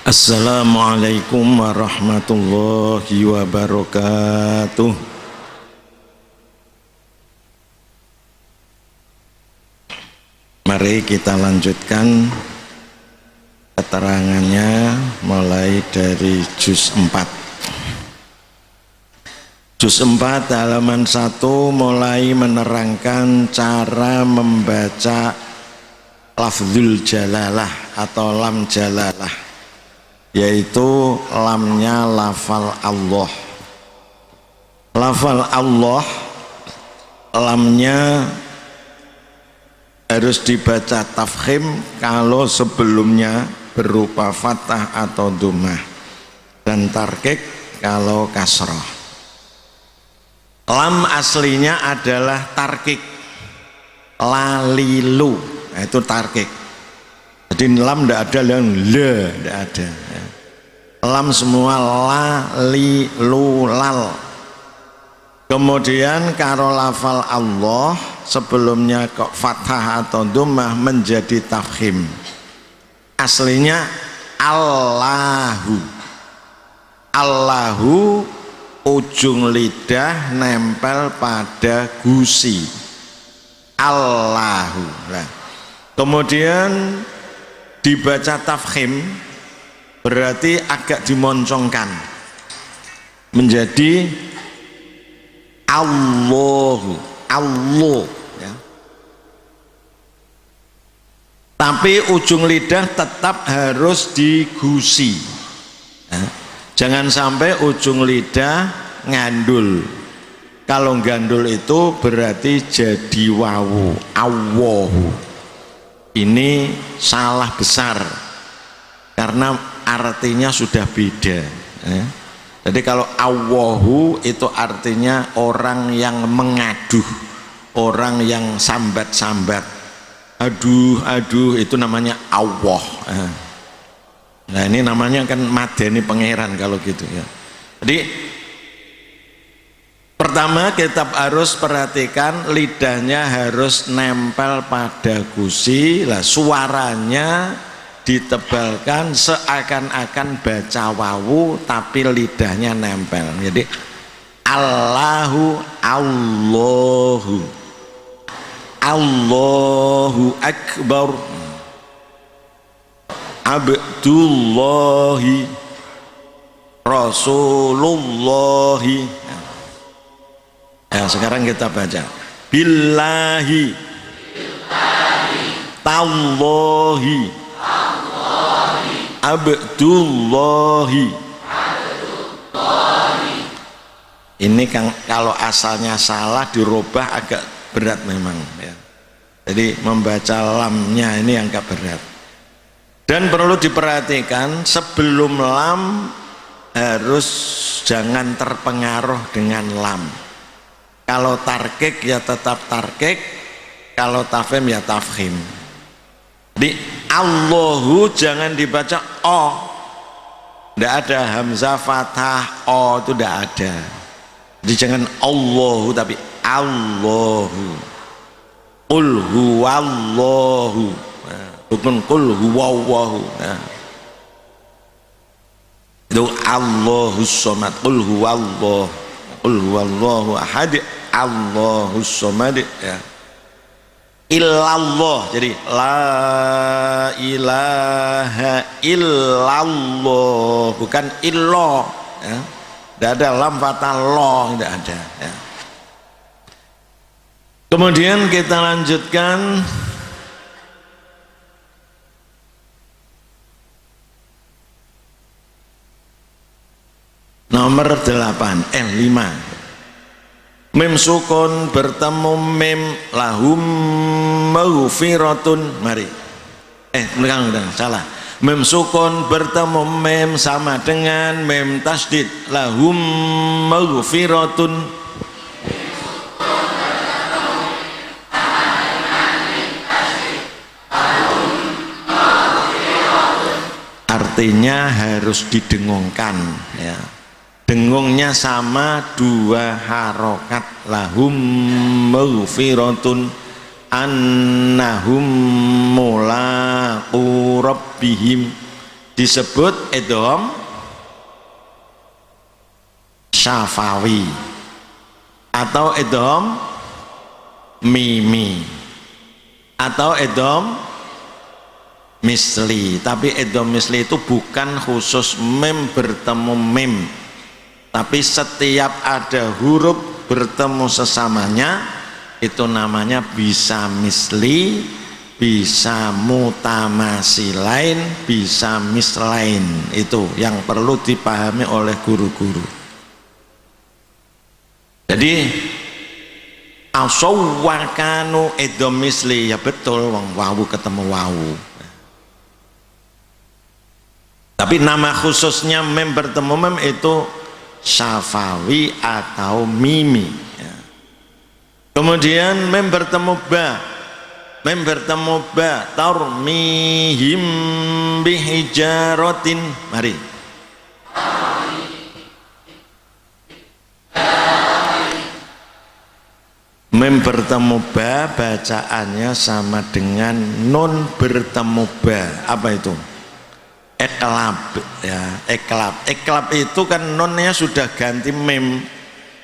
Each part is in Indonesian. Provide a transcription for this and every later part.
Assalamualaikum warahmatullahi wabarakatuh. Mari kita lanjutkan keterangannya mulai dari juz 4. Juz 4 halaman 1 mulai menerangkan cara membaca lafzul jalalah atau lam jalalah, yaitu lamnya lafal Allah. Lafal Allah, lamnya harus dibaca tafkhim kalau sebelumnya berupa fathah atau dhammah, dan tarkik kalau kasrah. Lam aslinya adalah tarkik, lalilu, itu tarkik. Jadi lam tidak ada yang le, tidak ada. Lam semua la, li, lu, lal. Kemudian kalau lafal Allah sebelumnya kok fathah atau dhammah menjadi tafkhim. Aslinya Allahu. Allahu ujung lidah nempel pada gusi. Allahu. Nah, kemudian dibaca tafkhim berarti agak dimoncongkan menjadi Allahu, Allah, ya. Tapi ujung lidah tetap harus digusi, ya. Jangan sampai ujung lidah ngandul. Kalau gandul itu berarti jadi wawu, Allahu. Ini salah besar karena artinya sudah beda, ya. Jadi kalau Allahu itu artinya orang yang mengaduh, orang yang sambat-sambat, aduh itu namanya Allah. Nah ini namanya kan madani pangeran kalau gitu, ya. Jadi pertama kita harus perhatikan lidahnya harus nempel pada gusi. Lah suaranya ditebalkan seakan-akan baca wawu tapi lidahnya nempel. Jadi Allahu, Allahu, Allahu Akbar, Abdullahi, Rasulullahi. Ya, sekarang kita baca billahi, tallahi, Abdullahi. Ini kan kalau asalnya salah dirubah agak berat memang, ya. Jadi membaca lamnya ini agak berat. Dan perlu diperhatikan sebelum lam harus jangan terpengaruh dengan lam. Kalau tarkik ya tetap tarkik, kalau tafkhim ya tafkhim. Di Allahu jangan dibaca o, tidak ada hamzah fathah o, itu tidak ada. Jadi jangan Allahu tapi Allahu. Qul huwallahu, bukan qul huwallahu. Itu Allahus somad. Qul huwallahu, qul huwallahu ahad, Allahus somad, ya. Illallah, jadi la ilaha illallah, bukan illallah, ya. Tidak ada lam fathah lo, tidak ada, ya. Kemudian kita lanjutkan nomor 5. Mim sukun bertemu mim lahum maghfiratun. Mari. Bukan, salah. Mim sukun bertemu mim sama dengan mim tasdid lahum maghfiratun. Artinya harus didengungkan, ya. Dengungnya sama dua harokat, lahum maghfiratun annahum mulaqu rabbihim. disebut idgham syafawi atau idgham mimi atau idgham misli. Tapi idgham misli itu bukan khusus mim bertemu mim, tapi setiap ada huruf bertemu sesamanya itu namanya bisa misli, bisa mutamasilain, bisa mislain. Itu yang perlu dipahami oleh guru-guru. Jadi asawwakanu idgham misli, ya betul, wong wawu ketemu wawu. Tapi nama khususnya mem bertemu mem itu syafawi atau mimi ya. Kemudian mem bertemu ba, mem bertemu ba, tarmihim bihijaratin. Mari. Mem bertemu ba bacaannya sama dengan nun bertemu ba. Apa itu? Eklab ya, eklab. Eklab itu kan nunnya sudah ganti mem.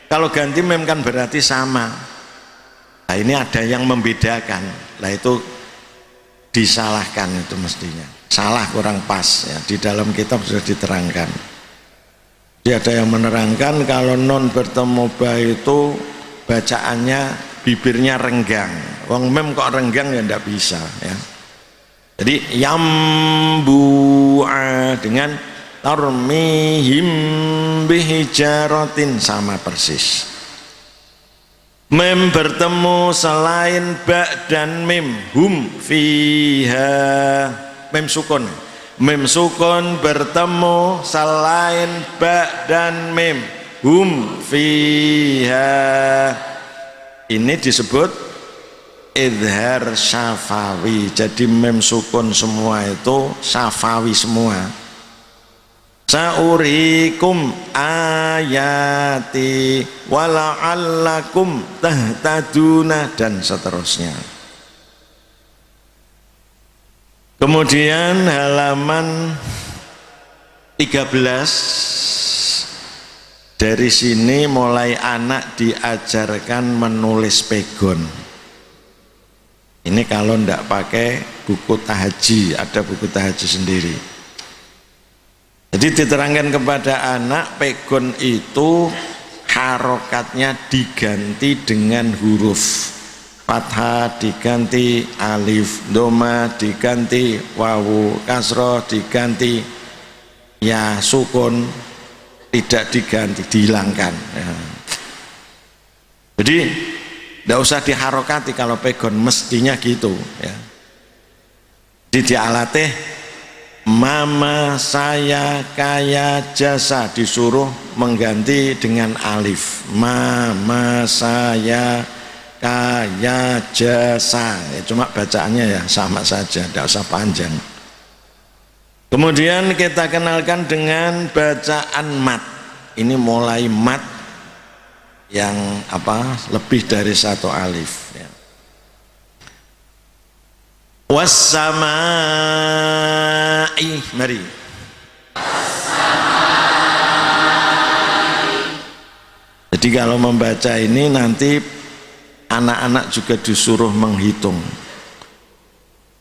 Kalau ganti mem kan berarti sama. Nah ini ada yang membedakan. Nah itu disalahkan itu mestinya. Salah, kurang pas ya. Di dalam kitab sudah diterangkan. Jadi ada yang menerangkan kalau nun bertemu ba itu bacaannya bibirnya renggang. Wong mem kok renggang ya ndak bisa ya. Jadi yambu'a dengan tarmihim bihijaratin sama persis. Mem bertemu selain ba dan mim, hum fiha. Mem sukun. Mem sukun bertemu selain ba dan mim, hum fiha. Ini disebut idhar syafawi. Jadi mem sukun semua itu syafawi semua. Saurikum ayati wala'allakum tahtaduna dan seterusnya. Kemudian halaman 13, dari sini mulai anak diajarkan menulis pegon. Ini kalau ndak pakai buku tahaji, ada buku tahaji sendiri. Jadi diterangkan kepada anak pegon itu harokatnya diganti dengan huruf. Fathah diganti alif, doma diganti wawu, kasroh diganti ya, sukun tidak diganti, dihilangkan ya. Jadi tidak usah diharokati kalau pegon, mestinya gitu ya. Di dialatih mama saya kaya jasa disuruh mengganti dengan alif. Mama saya kaya jasa ya, cuma bacaannya ya sama saja, tidak usah panjang. Kemudian kita kenalkan dengan bacaan mat. Ini mulai mat yang lebih dari satu alif ya. Wassamai, mari. Jadi kalau membaca ini nanti anak-anak juga disuruh menghitung.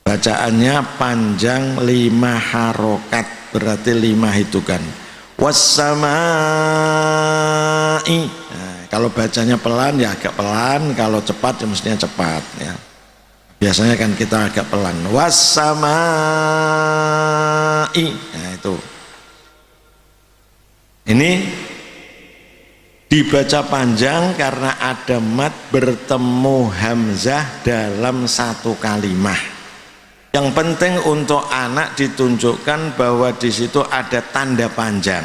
Bacaannya panjang 5 harokat, berarti 5 hitungan. Wassamai. Kalau bacanya pelan ya agak pelan, kalau cepat ya mestinya cepat ya. Biasanya kan kita agak pelan. Wassamai. Nah itu. Ini dibaca panjang karena ada mat bertemu hamzah dalam satu kalimah. Yang penting untuk anak ditunjukkan bahwa di situ ada tanda panjang.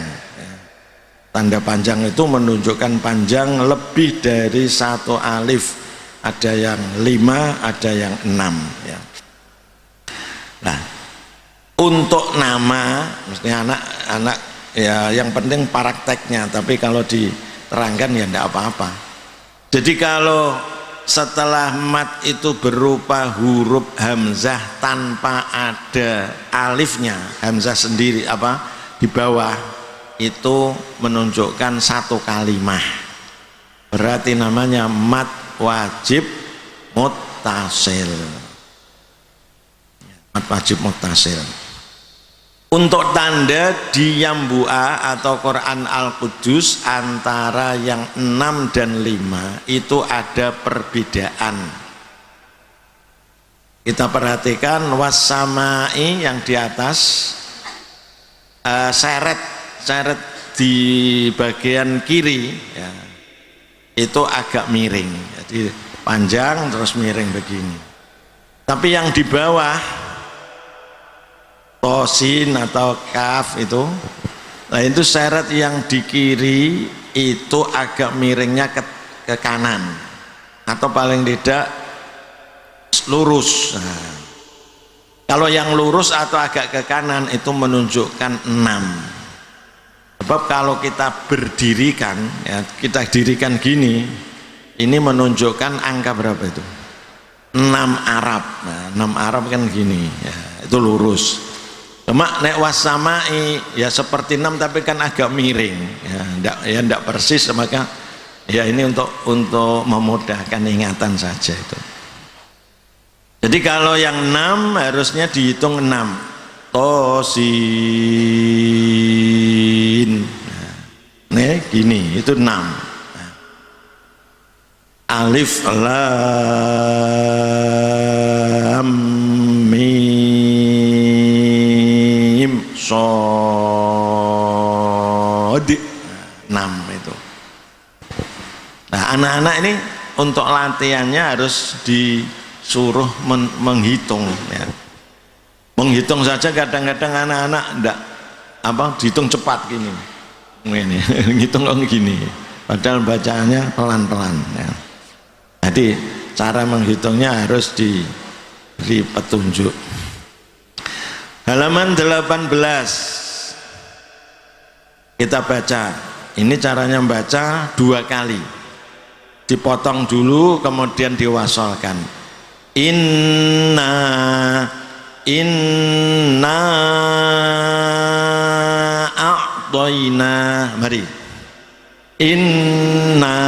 Tanda panjang itu menunjukkan panjang lebih dari satu alif, ada yang 5, ada yang 6 ya. Nah untuk nama mestinya anak-anak ya yang penting prakteknya, tapi kalau diterangkan ya tidak apa-apa. Jadi kalau setelah mat itu berupa huruf hamzah tanpa ada alifnya, hamzah sendiri apa di bawah, itu menunjukkan satu kalimah, berarti namanya mat wajib muttasil. Mat wajib muttasil. Untuk tanda di Yambua atau Quran Al-Qudus antara yang 6 dan 5 itu ada perbedaan. Kita perhatikan wassamai yang di atas, seret di bagian kiri ya, itu agak miring, jadi panjang terus miring begini. Tapi yang di bawah tosin atau kaf itu, nah itu seret yang di kiri itu agak miringnya ke kanan atau paling tidak lurus. Nah, kalau yang lurus atau agak ke kanan itu menunjukkan 6. Sebab kalau kita berdirikan ya, kita dirikan gini, ini menunjukkan angka berapa itu? 6 Arab. Nah, 6 Arab kan gini ya, itu lurus. Cuma nek wassamai ya seperti 6 tapi kan agak miring ya, ndak persis, maka ya ini untuk memudahkan ingatan saja itu. Jadi kalau yang 6 harusnya dihitung 6 tosin, nah, gini itu 6. Alif lam mim sod, 6 itu. Nah anak-anak ini untuk latihannya harus disuruh menghitung ya. Menghitung saja kadang-kadang anak-anak enggak dihitung cepat gini ini ngitung kok gini, padahal bacaannya pelan-pelan ya. Jadi cara menghitungnya harus diberi petunjuk. Halaman 18 kita baca. Ini caranya membaca 2 kali, dipotong dulu kemudian diwasolkan. Inna a'toina, mari. Inna,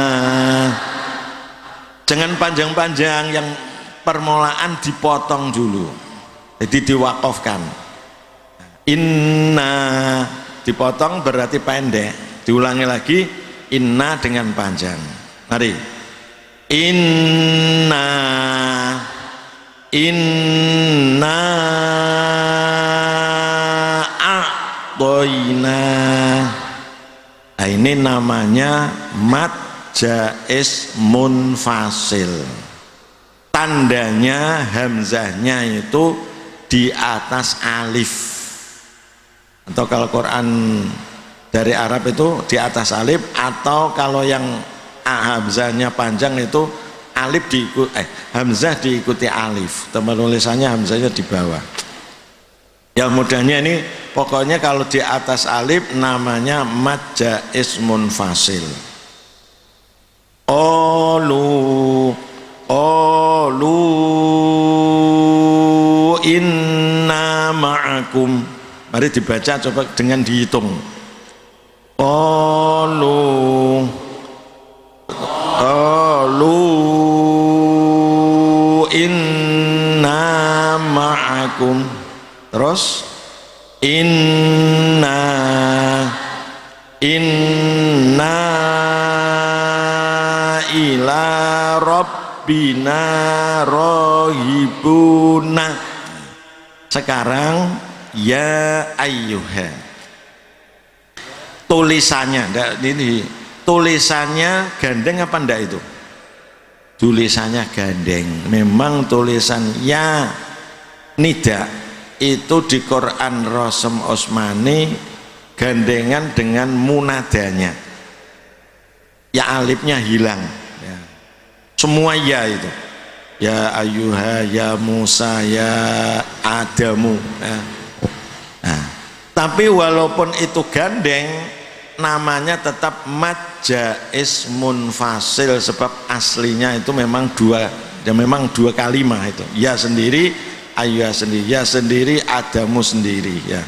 jangan panjang-panjang, yang permulaan dipotong dulu, jadi diwakafkan. Inna dipotong berarti pendek, diulangi lagi inna dengan panjang. Mari. Inna a'toina. Nah, ini namanya mad jaiz munfasil. Tandanya hamzahnya itu di atas alif. Atau kalau Quran dari Arab itu di atas alif, atau kalau yang hamzahnya panjang itu alif hamzah diikuti alif, penulisannya hamzahnya di bawah. Ya mudahnya ini pokoknya kalau di atas alif namanya mad jaiz munfasil. Olu inna ma'akum. Mari dibaca coba dengan dihitung. Olu inna ma'akum. Terus inna ila rabbina rohibuna. Sekarang ya ayyuha, tulisannya ini tulisannya gandeng apa enggak itu? Tulisannya gandeng. Memang tulisan ya nida itu di Quran Rasem Osmani gandengan dengan munadanya, ya alifnya hilang ya. Semua ya itu ya ayyuha, ya Musa, ya Adamu ya. Nah, tapi walaupun itu gandeng namanya tetap mad jaiz munfasil, sebab aslinya itu memang dua, ya memang dua kalimat itu, ya sendiri, ayyuha sendiri, ya sendiri, adamu sendiri ya.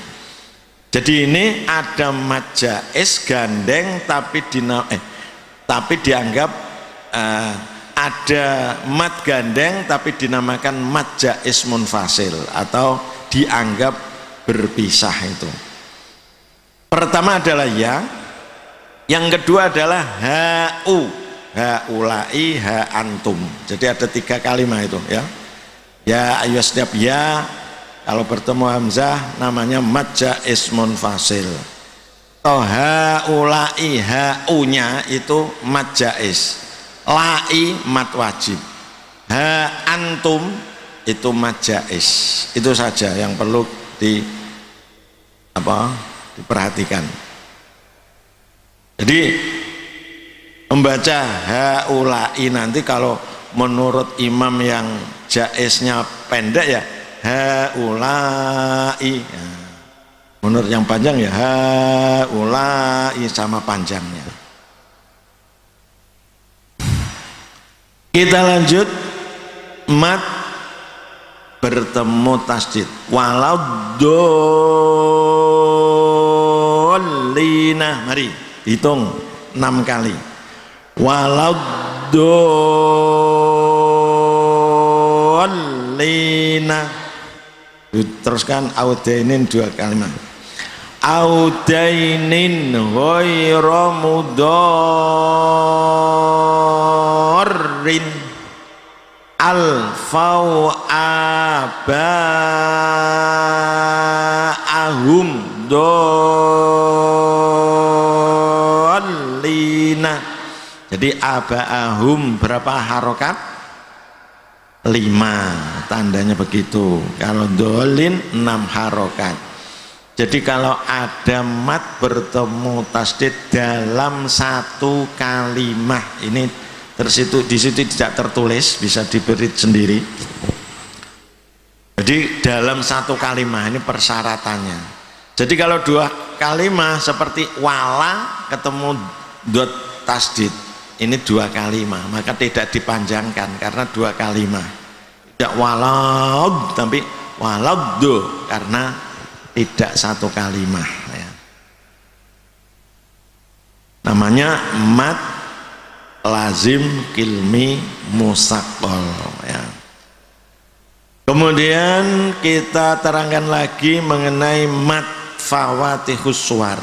Jadi ini ada mad jaiz gandeng tapi dianggap ada mad gandeng tapi dinamakan mad jaiz munfasil atau dianggap berpisah itu. Pertama adalah ya, yang kedua adalah ha'u, ha'ulai, ha'antum. Jadi ada tiga kalimat itu ya. Ya ayo setiap ya kalau bertemu hamzah namanya mad jaiz munfasil. Atau ha'ulai, ha'unya itu mad jaiz, lai mad wajib, ha'antum itu mad jaiz. Itu saja yang perlu diperhatikan. Jadi membaca haulai nanti kalau menurut imam yang jaiznya pendek ya haulai, menurut yang panjang ya haulai sama panjangnya. Kita lanjut mad bertemu tasdid, walau dolina, mari hitung 6 kali, walau dolina, teruskan audainin 2 kalimat, audainin ghairu mudarrin alfau aba'ahum dolina. Jadi aba'ahum berapa harokat? 5, tandanya begitu. Kalau dolin 6 harokat. Jadi kalau ada mad bertemu tasdid dalam satu kalimat, ini di situ tidak tertulis, bisa diberi sendiri. Jadi dalam satu kalimat ini persyaratannya. Jadi kalau 2 kalimat seperti wala ketemu dot tasdid, ini 2 kalimat, maka tidak dipanjangkan karena 2 kalimat. Tidak walau tapi waladdu karena tidak satu kalimat ya. Namanya mad lazim kilmi musaqqal ya. Kemudian kita terangkan lagi mengenai mad fawatihus suwar.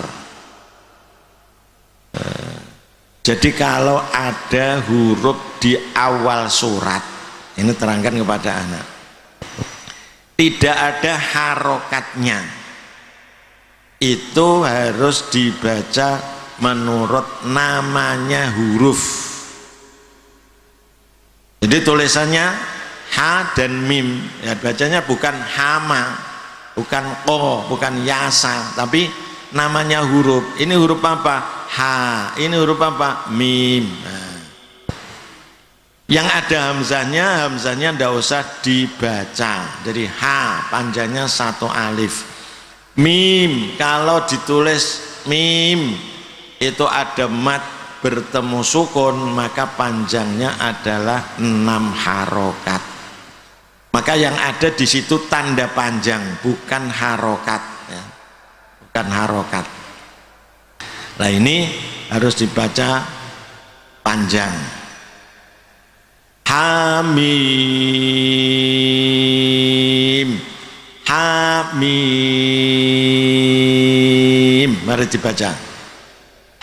Jadi kalau ada huruf di awal surat, ini terangkan kepada anak, tidak ada harokatnya, itu harus dibaca menurut namanya huruf. Jadi tulisannya ha dan mim, ya bacanya bukan hama, bukan ko, bukan yasa, tapi namanya huruf. Ini huruf apa? Ha. Ini huruf apa? Mim. Nah, yang ada hamzahnya, hamzahnya tidak usah dibaca. Jadi ha panjangnya 1 alif. Mim kalau ditulis mim itu ada mad bertemu sukun, maka panjangnya adalah 6 harokat. Maka yang ada di situ tanda panjang, bukan harokat ya. Bukan harokat. Nah ini harus dibaca panjang. Hamim, hamim, mari dibaca.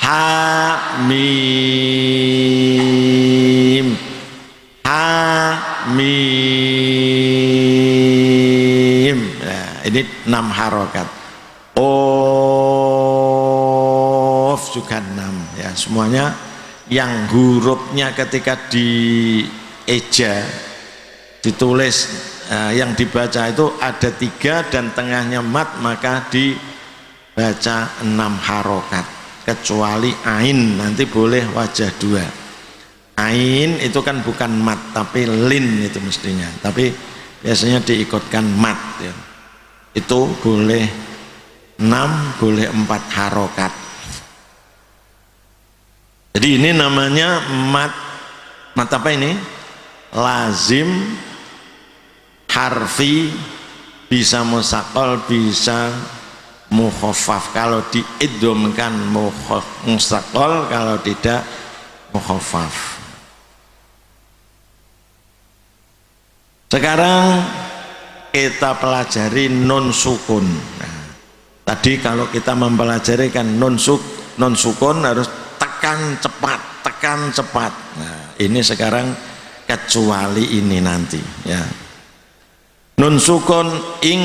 Hamim, hamim. Nah, ini 6 harokat. Of juga 6 ya, semuanya yang hurufnya ketika dieja ditulis yang dibaca itu ada 3 dan tengahnya mad, maka dibaca 6 harokat, kecuali ain nanti boleh wajah 2. Ain itu kan bukan mad tapi lin itu mestinya, tapi biasanya diikutkan mad ya. Itu boleh 6, boleh 4 harokat. Jadi ini namanya mat apa ini? Lazim harfi, bisa musaqal, bisa mukhaffaf. Kalau diidghamkan musaqal, kalau tidak mukhaffaf. Sekarang kita pelajari nun sukun. Nah, tadi kalau kita mempelajari kan nun sukun harus tekan cepat. Nah, ini sekarang kecuali ini nanti ya. Nun sukun ing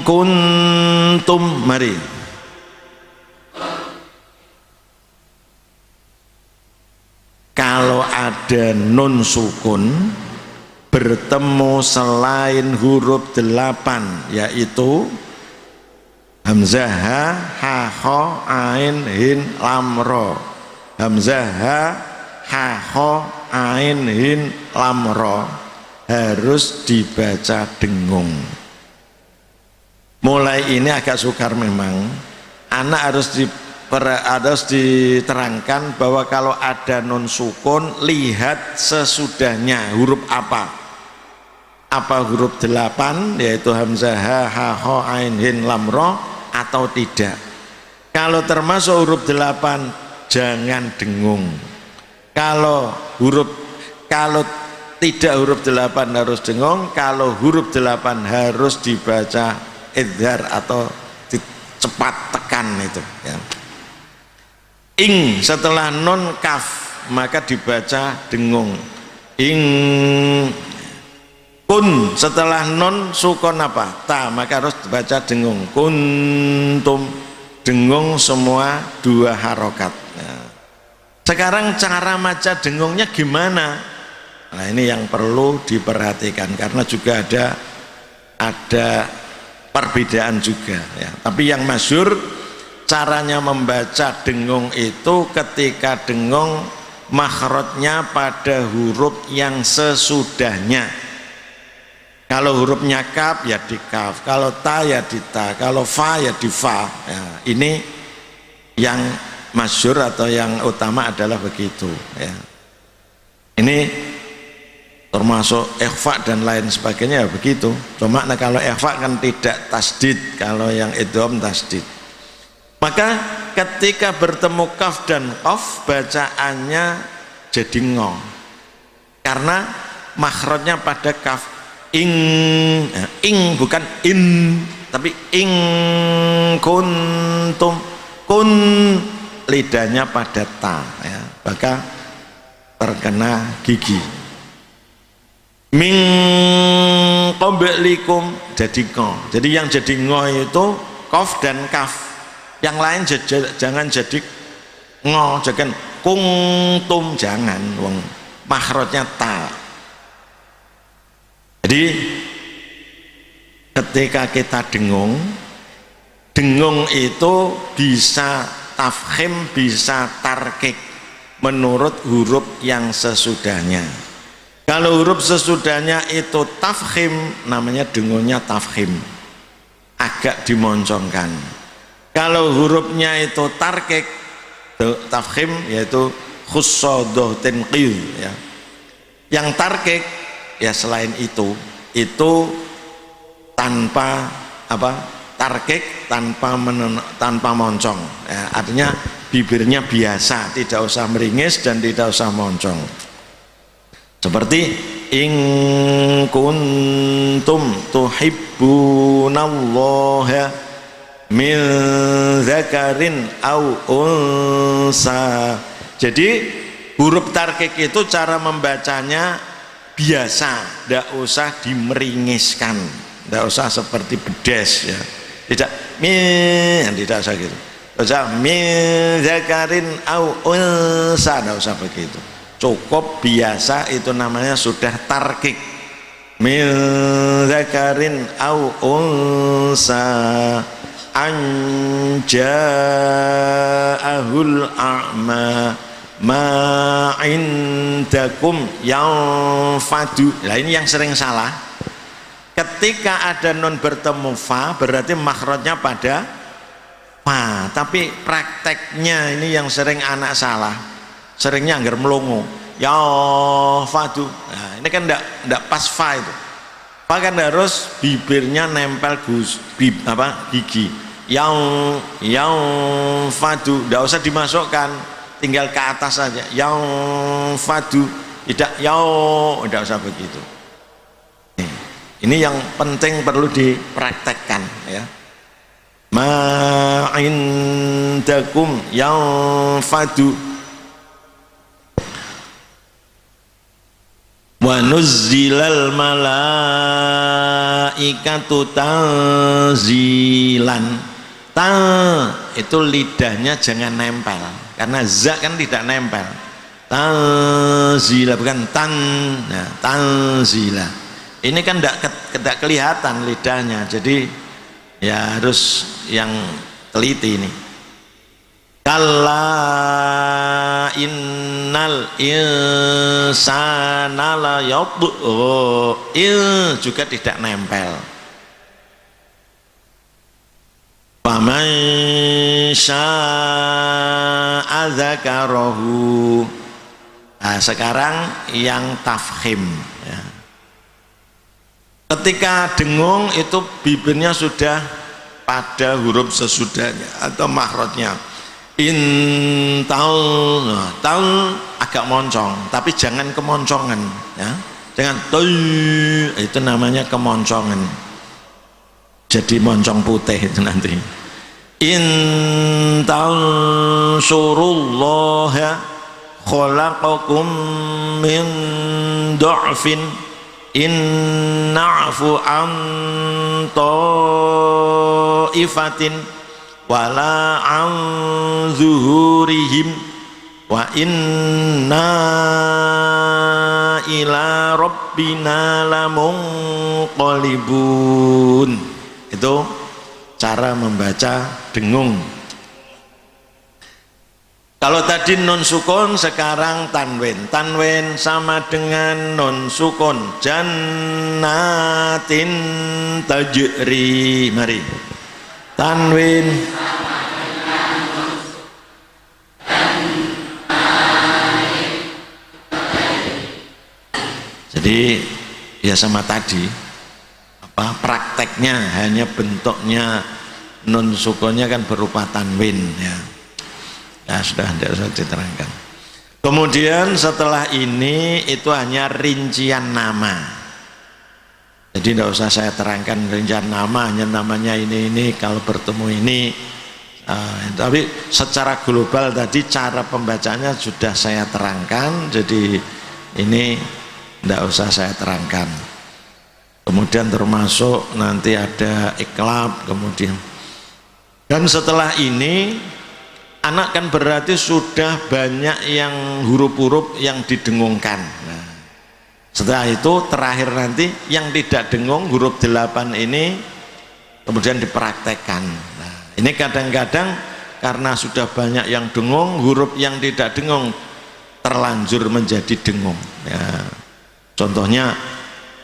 kuntum, mari. Kalau ada nun sukun bertemu selain huruf 8 yaitu hamzah ha kha ain hin lam ra. Hamzah ha kha ain hin lam ra harus dibaca dengung. Mulai ini agak sukar memang. Anak harus diterangkan bahwa kalau ada nun sukun lihat sesudahnya huruf apa huruf 8 yaitu hamzah ha kha ain hin lam ra atau tidak. Kalau termasuk huruf 8 jangan dengung. Kalau tidak huruf 8 harus dengung. Kalau huruf 8 harus dibaca idhar atau cepat tekan itu ya. Ing setelah non kaf maka dibaca dengung. Ing kun setelah non sukun apa? Ta, maka harus dibaca dengung. Kuntum, dengung semua 2 harokat. Nah, sekarang cara baca dengungnya gimana? Nah, ini yang perlu diperhatikan karena juga ada perbedaan juga ya. Tapi yang masyhur caranya membaca dengung itu ketika dengung makhrajnya pada huruf yang sesudahnya. Kalau hurufnya kaf ya di kaf, kalau ta ya di ta, kalau fa ya di fa ya, ini yang masyhur atau yang utama adalah begitu ya. Ini termasuk ikhfa dan lain sebagainya ya begitu. Cuma kalau ikhfa kan tidak tasdid, kalau yang idgham tasdid. Maka ketika bertemu kaf dan qaf bacaannya jadi ngo karena makhrajnya pada kaf. Ing bukan in tapi ing kuntum, kun lidahnya pada ta ya, maka terkena gigi. Min qablikum jadi ngo. Jadi yang jadi ngo itu qaf dan kaf. Yang lain jangan jadi ngo, jangan kuntum, jangan wong makhrajnya ta. Jadi ketika kita dengung itu bisa tafkhim, bisa tarkik menurut huruf yang sesudahnya. Kalau huruf sesudahnya itu tafkhim, namanya dengungnya tafkhim, agak dimoncongkan. Kalau hurufnya itu tarkik, tafkhim yaitu khussadoh tenqil ya. Yang tarkik ya selain itu tanpa tarkik, tanpa moncong ya, artinya bibirnya biasa, tidak usah meringis dan tidak usah moncong. Seperti in kuntum tuhibbunallaha min dzakarin au unsa. Jadi huruf tarkik itu cara membacanya biasa, tidak usah dimeringiskan, tidak usah seperti bedes ya, tidak usah gitu, usah min zakarin au unsa, tidak usah begitu, cukup biasa, itu namanya sudah tarkik. Min zakarin au unsa anja'ahul a'ma ma indakum yang fadu. Nah ini yang sering salah, ketika ada nun bertemu fa berarti makhrajnya pada fa, tapi prakteknya ini yang sering anak salah. seringnya anggar melongo ya fadu. Nah, ini kan enggak pas fa itu. Fa kan harus bibirnya nempel gigi. Yang fadu enggak usah dimasukkan, tinggal ke atas saja. Yang fadu tidak enggak usah begitu. Ini yang penting perlu dipraktekkan ya. Ma indakum yang fadu wa nuzzilal malaikatu tanzilan. Itu lidahnya jangan nempel karena za kan tidak nempel. Tanzila bukan tan. Nah, tanzila ini kan tidak kelihatan lidahnya, jadi ya harus yang teliti ini. Kalla innal insana la yadhu, juga tidak nempel. Faman syaa'a dzakarahu. Nah, sekarang yang tafkhim ya. Ketika dengung itu bibirnya sudah pada huruf sesudahnya atau makhrajnya. Intal, nah, tal agak moncong, tapi jangan kemoncongan ya. Jangan itu namanya kemoncongan. Jadi moncong putih itu nanti. Intal surullaha khalaqakum min du'fin inna'fu an ta'ifatin wala an zuhurihim wa inna ila rabbina lamunqalibun. Itu cara membaca dengung. Kalau tadi nun sukun, sekarang tanwin. Tanwin sama dengan nun sukun. Jannatin tajri. Mari. Tanwin. Jadi ya sama tadi. Prakteknya hanya bentuknya nun sukunnya kan berupa tanwin ya. Ya sudah tidak usah diterangkan. Kemudian setelah ini itu hanya rincian nama. Jadi tidak usah saya terangkan rincian nama, hanya namanya ini kalau bertemu ini. Tapi secara global tadi cara pembacanya sudah saya terangkan. Jadi ini tidak usah saya terangkan. Kemudian termasuk nanti ada iklab kemudian. Dan setelah ini anak kan berarti sudah banyak yang huruf-huruf yang didengungkan. Nah, setelah itu terakhir nanti yang tidak dengung huruf 8 ini kemudian dipraktekkan. Nah, ini kadang-kadang karena sudah banyak yang dengung, huruf yang tidak dengung terlanjur menjadi dengung. Ya. Contohnya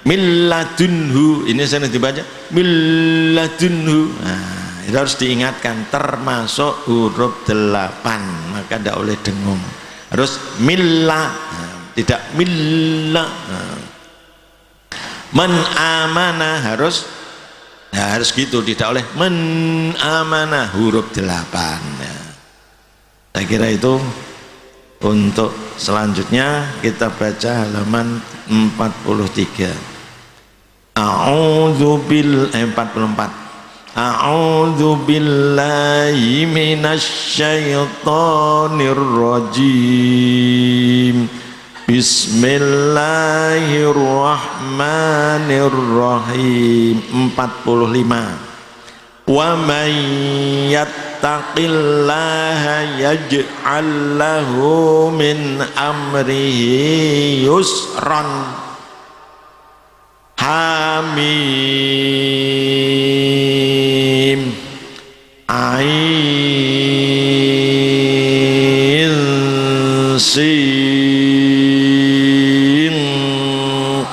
milladunhu, ini saya dibaca milladunhu. Nah, itu harus diingatkan termasuk huruf 8, maka tidak boleh dengung, harus milla, tidak milla. Man amana harus gitu, tidak oleh men amana huruf 8 ya. Saya kira itu. Untuk selanjutnya kita baca halaman 43. A'udzu 44. A'udzu billahi minasyaitonir rajim. Bismillahirrahmanirrahim. 45. Wa may yattaqillaha yaj'al lahu min amrihi yusran. Hamim. Ain sin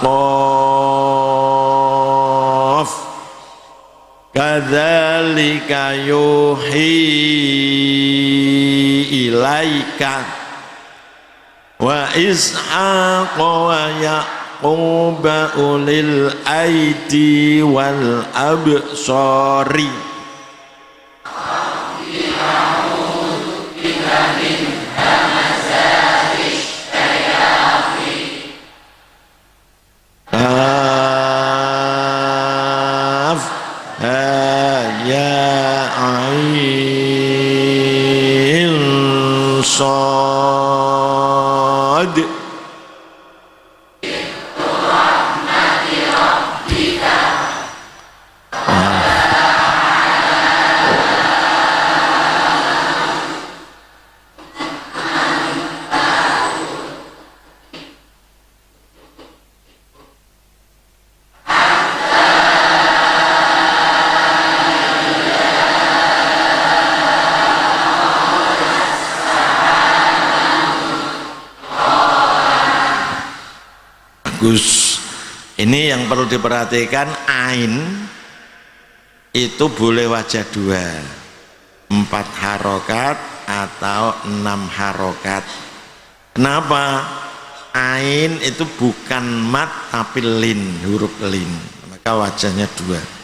qaf. Kadzalika yuhi ilaika wa ishaq wa yaqub ulil aidi wal absari. Kaf ha ya ain sad. Bagus. Ini yang perlu diperhatikan, ain itu boleh wajah dua, 4 harokat atau 6 harokat. Kenapa? Ain itu bukan mat tapi lin, huruf lin, maka wajahnya dua.